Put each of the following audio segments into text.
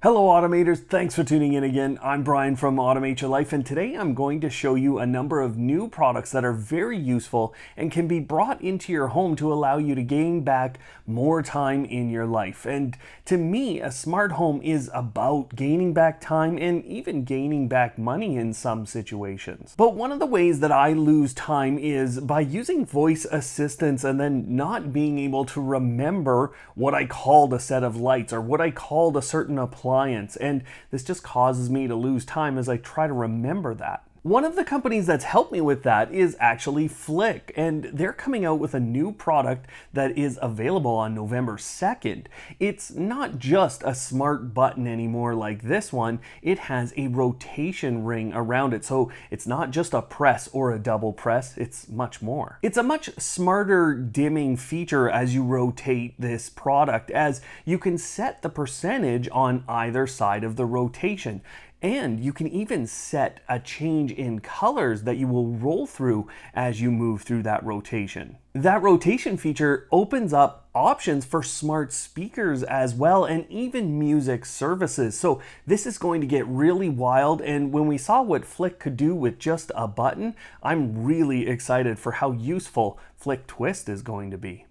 Hello Automators, thanks for tuning in again. I'm Brian from Automate Your Life, and today I'm going to show you a number of new products that are very useful and can be brought into your home to allow you to gain back more time in your life. And to me, a smart home is about gaining back time and even gaining back money in some situations. But one of the ways that I lose time is by using voice assistants and then not being able to remember what I called a set of lights or what I called a certain appliance. And this just causes me to lose time as I try to remember that. One of the companies that's helped me with that is actually Flick, and they're coming out with a new product that is available on November 2nd. It's not just a smart button anymore like this one, it has a rotation ring around it, so it's not just a press or a double press, it's much more. It's a much smarter dimming feature as you rotate this product, as you can set the percentage on either side of the rotation. And you can even set a change in colors that you will roll through as you move through that rotation. That rotation feature opens up options for smart speakers as well, and even music services. So this is going to get really wild, and when we saw what Flick could do with just a button, I'm really excited for how useful Flick Twist is going to be.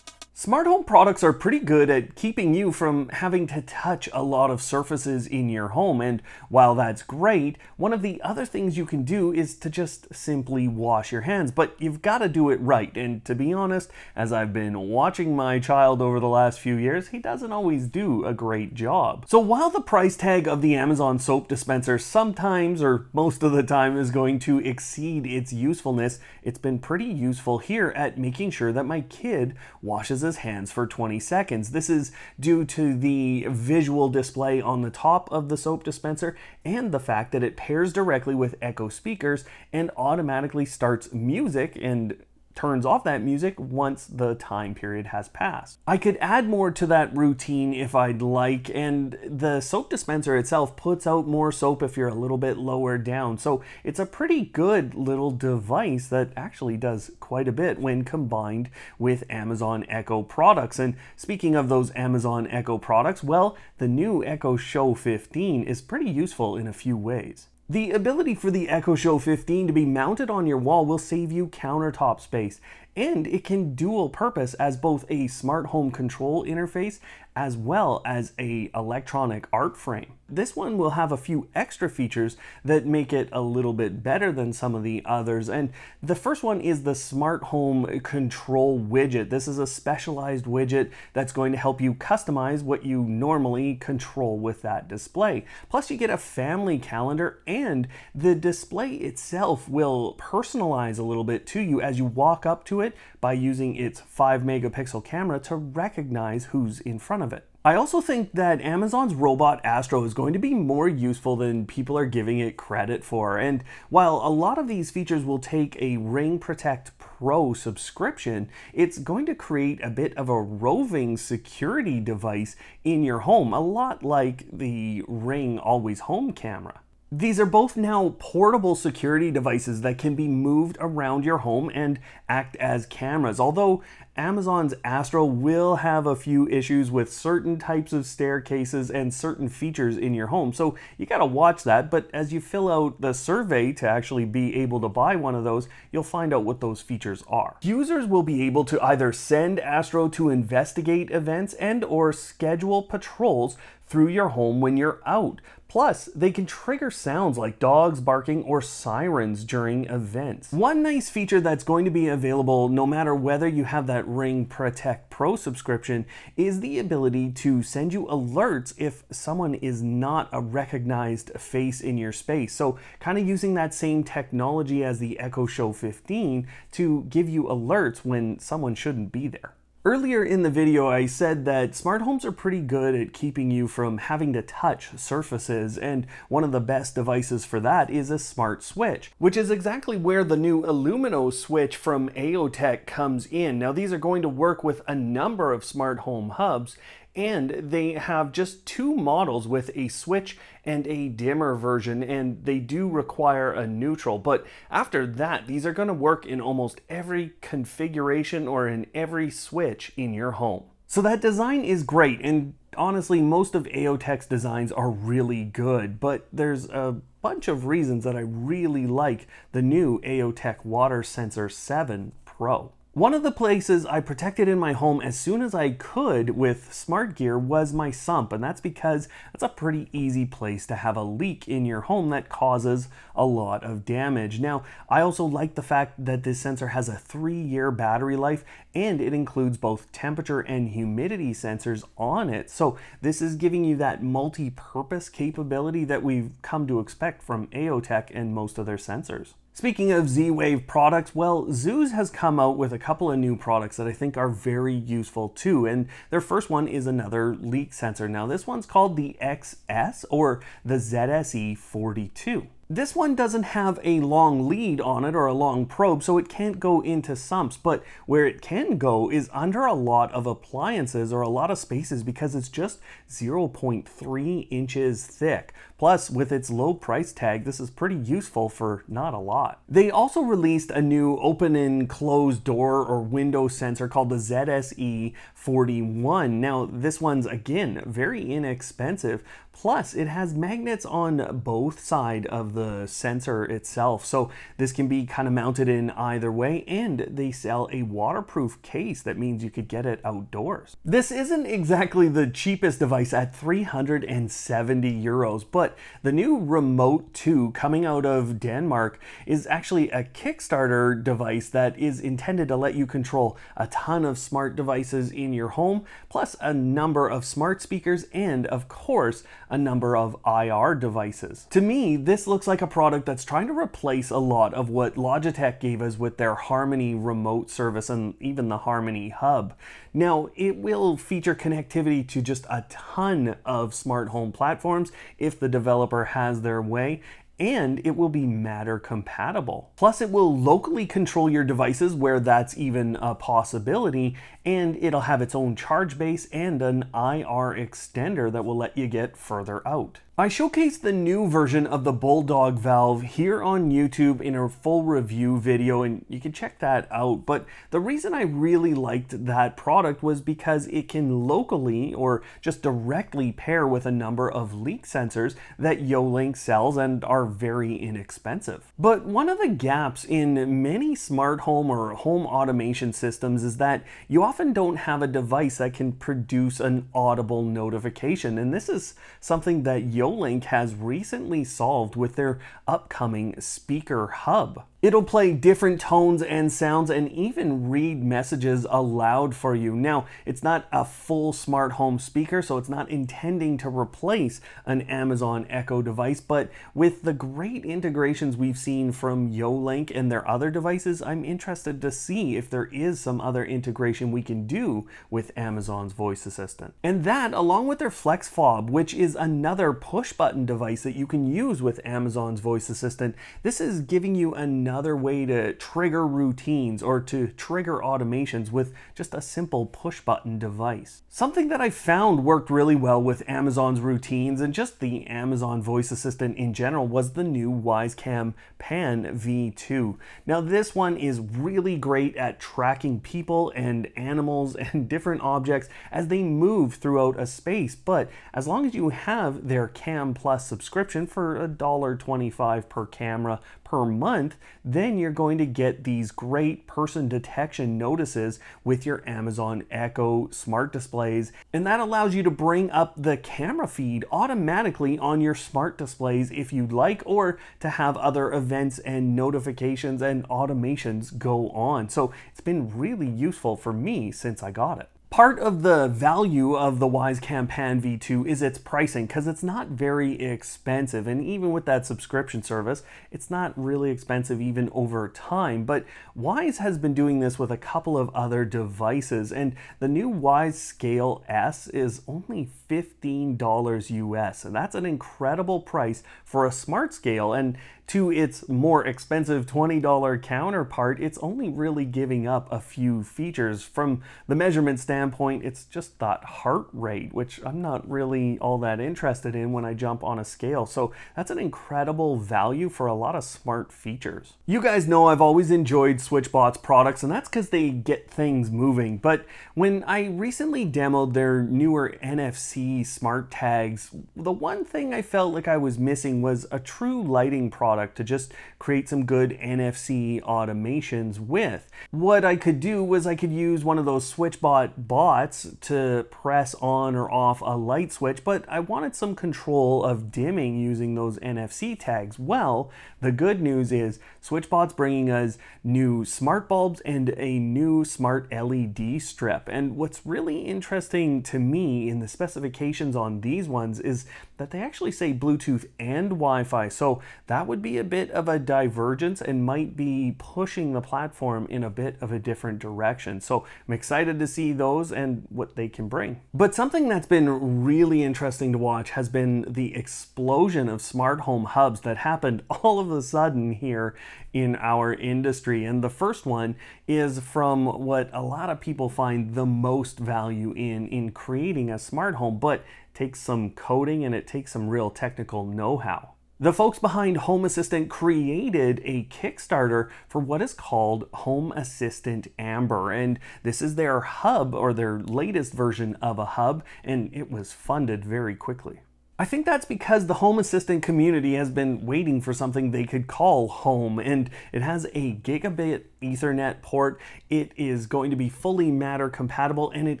Smart home products are pretty good at keeping you from having to touch a lot of surfaces in your home, and while that's great, one of the other things you can do is to just simply wash your hands, but you've got to do it right. And to be honest, as I've been watching my child over the last few years, he doesn't always do a great job. So while the price tag of the Amazon soap dispenser sometimes, or most of the time, is going to exceed its usefulness, it's been pretty useful here at making sure that my kid washes his hands for 20 seconds. This is due to the visual display on the top of the soap dispenser and the fact that it pairs directly with Echo speakers and automatically starts music and turns off that music once the time period has passed. I could add more to that routine if I'd like, and the soap dispenser itself puts out more soap if you're a little bit lower down. So it's a pretty good little device that actually does quite a bit when combined with Amazon Echo products. And speaking of those Amazon Echo products, well, the new Echo Show 15 is pretty useful in a few ways. The ability for the Echo Show 15 to be mounted on your wall will save you countertop space, and it can dual purpose as both a smart home control interface as well as an electronic art frame. This one will have a few extra features that make it a little bit better than some of the others, and the first one is the smart home control widget. This is a specialized widget that's going to help you customize what you normally control with that display. Plus you get a family calendar, and the display itself will personalize a little bit to you as you walk up to it by using its 5 megapixel camera to recognize who's in front of it. I also think that Amazon's robot Astro is going to be more useful than people are giving it credit for. And while a lot of these features will take a Ring Protect Pro subscription, it's going to create a bit of a roving security device in your home, a lot like the Ring Always Home camera. These are both now portable security devices that can be moved around your home and act as cameras, although Amazon's Astro will have a few issues with certain types of staircases and certain features in your home, so you gotta watch that. But as you fill out the survey to actually be able to buy one of those, you'll find out what those features are. Users will be able to either send Astro to investigate events and or schedule patrols through your home when you're out. Plus, they can trigger sounds like dogs barking or sirens during events. One nice feature that's going to be available no matter whether you have that Ring Protect Pro subscription is the ability to send you alerts if someone is not a recognized face in your space. So kind of using that same technology as the Echo Show 15 to give you alerts when someone shouldn't be there. Earlier in the video, I said that smart homes are pretty good at keeping you from having to touch surfaces, and one of the best devices for that is a smart switch, which is exactly where the new Illumino switch from AOTech comes in. Now, these are going to work with a number of smart home hubs, and they have just 2 models with a switch and a dimmer version, and they do require a neutral. But after that, these are going to work in almost every configuration or in every switch in your home. So that design is great, and honestly, most of AOTech's designs are really good, but there's a bunch of reasons that I really like the new AOTech Water Sensor 7 Pro. One of the places I protected in my home as soon as I could with smart gear was my sump, and that's because that's a pretty easy place to have a leak in your home that causes a lot of damage. Now, I also like the fact that this sensor has a 3-year battery life, and it includes both temperature and humidity sensors on it. So this is giving you that multi-purpose capability that we've come to expect from AOTech and most of their sensors. Speaking of Z-Wave products, well, Zooz has come out with a couple of new products that I think are very useful too, and their first one is another leak sensor. Now this one's called the XS, or the ZSE42. This one doesn't have a long lead on it or a long probe, so it can't go into sumps, but where it can go is under a lot of appliances or a lot of spaces because it's just 0.3 inches thick. Plus, with its low price tag, this is pretty useful for not a lot. They also released a new open and closed door or window sensor called the ZSE41. Now, this one's, again, very inexpensive. Plus, it has magnets on both sides of the sensor itself, so this can be kind of mounted in either way, and they sell a waterproof case. That means you could get it outdoors. This isn't exactly the cheapest device at 370 euros, but the new Remote 2 coming out of Denmark is actually a Kickstarter device that is intended to let you control a ton of smart devices in your home, plus a number of smart speakers, and of course, a number of IR devices. To me, this looks like a product that's trying to replace a lot of what Logitech gave us with their Harmony remote service and even the Harmony Hub. Now, it will feature connectivity to just a ton of smart home platforms if the developer has their way, and it will be Matter compatible. Plus, it will locally control your devices where that's even a possibility, and it'll have its own charge base and an IR extender that will let you get further out. I showcased the new version of the Bulldog valve here on YouTube in a full review video, and you can check that out. But the reason I really liked that product was because it can locally or just directly pair with a number of leak sensors that Yolink sells and are very inexpensive. But one of the gaps in many smart home or home automation systems is that you often don't have a device that can produce an audible notification, and this is something that Yolink has recently solved with their upcoming speaker hub. It'll play different tones and sounds and even read messages aloud for you. Now, it's not a full smart home speaker, so it's not intending to replace an Amazon Echo device, but with the great integrations we've seen from Yolink and their other devices, I'm interested to see if there is some other integration we can do with Amazon's voice assistant. And that, along with their Flex Fob, which is another push button device that you can use with Amazon's voice assistant, this is giving you another way to trigger routines or to trigger automations with just a simple push button device. Something that I found worked really well with Amazon's routines and just the Amazon voice assistant in general was the new Wisecam Pan V2. Now this one is really great at tracking people and animals and different objects as they move throughout a space, but as long as you have their Cam Plus subscription for $1.25 per camera per month, then you're going to get these great person detection notices with your Amazon Echo smart displays, and that allows you to bring up the camera feed automatically on your smart displays if you'd like, or to have other events and notifications and automations go on. So it's been really useful for me since I got it. Part of the value of the Wisecam Pan V2 is its pricing, because it's not very expensive, and even with that subscription service, it's not really expensive even over time. But Wise has been doing this with a couple of other devices, and the new Wise Scale S is only $15 US, and that's an incredible price for a smart scale. And to its more expensive $20 counterpart, it's only really giving up a few features. From the measurement standpoint, it's just that heart rate, which I'm not really all that interested in when I jump on a scale. So that's an incredible value for a lot of smart features. You guys know I've always enjoyed SwitchBot's products, and that's because they get things moving. But when I recently demoed their newer NFC smart tags, the one thing I felt like I was missing was a true lighting product to just create some good NFC automations with. What I could do was I could use one of those SwitchBot bots to press on or off a light switch, but I wanted some control of dimming using those NFC tags. Well, the good news is SwitchBot's bringing us new smart bulbs and a new smart LED strip. And what's really interesting to me in the specifications on these ones is that they actually say Bluetooth and Wi-Fi. So that would be a bit of a divergence and might be pushing the platform in a bit of a different direction. So I'm excited to see those and what they can bring. But something that's been really interesting to watch has been the explosion of smart home hubs that happened all of a sudden here in our industry. And the first one is from what a lot of people find the most value in creating a smart home, but takes some coding and it takes some real technical know-how. The folks behind Home Assistant created a Kickstarter for what is called Home Assistant Amber, and this is their hub, or their latest version of a hub, and it was funded very quickly. I think that's because the Home Assistant community has been waiting for something they could call home, and it has a gigabit Ethernet port. It is going to be fully Matter compatible, and it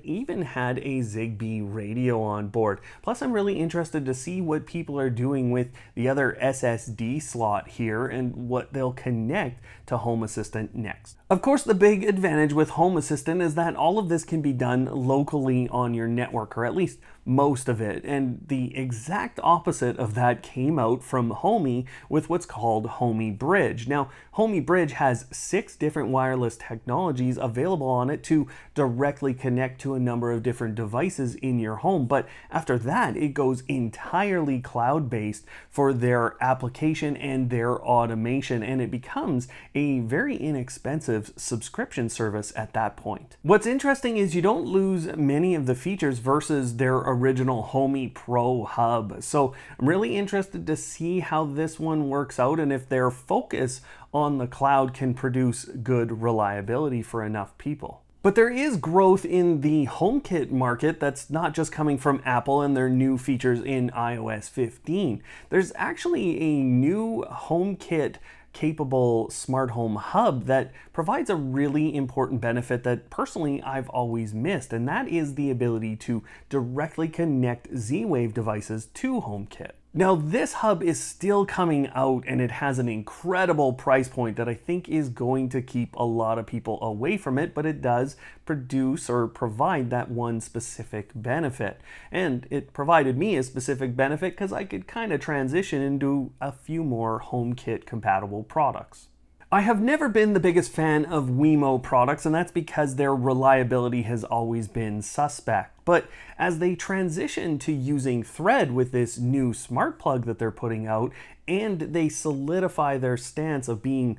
even had a Zigbee radio on board. Plus, I'm really interested to see what people are doing with the other SSD slot here and what they'll connect to Home Assistant next. Of course, the big advantage with Home Assistant is that all of this can be done locally on your network, or at least most of it. And the exact opposite of that came out from Homey with what's called Homey Bridge. Now, Homey Bridge has 6 different wireless technologies available on it to directly connect to a number of different devices in your home. But after that, it goes entirely cloud-based for their application and their automation, and it becomes a very inexpensive subscription service at that point. What's interesting is you don't lose many of the features versus their original Homey Pro hub. So I'm really interested to see how this one works out and if their focus on the cloud can produce good reliability for enough people. But there is growth in the HomeKit market that's not just coming from Apple and their new features in iOS 15. There's actually a new HomeKit capable smart home hub that provides a really important benefit that personally I've always missed, and that is the ability to directly connect Z-Wave devices to HomeKit. Now, this hub is still coming out and it has an incredible price point that I think is going to keep a lot of people away from it, but it does produce or provide that one specific benefit. And it provided me a specific benefit because I could kind of transition into a few more HomeKit compatible products. I have never been the biggest fan of Wemo products, and that's because their reliability has always been suspect. But as they transition to using Thread with this new smart plug that they're putting out, and they solidify their stance of being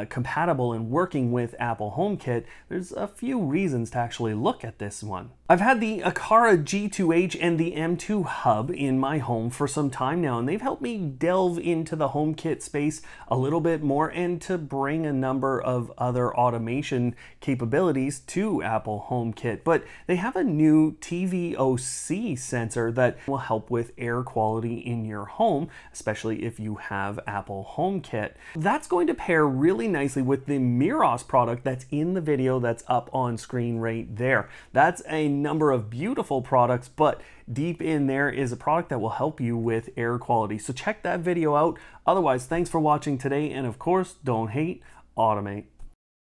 compatible and working with Apple HomeKit, there's a few reasons to actually look at this one. I've had the Aqara G2H and the M2 hub in my home for some time now, and they've helped me delve into the HomeKit space a little bit more and to bring a number of other automation capabilities to Apple HomeKit. But they have a new TVOC sensor that will help with air quality in your home, especially if you have Apple HomeKit. That's going to pair really nicely with the Meross product that's in the video that's up on screen right there. That's a number of beautiful products, but deep in there is a product that will help you with air quality. So check that video out. Otherwise, thanks for watching today, and of course, don't hate, automate.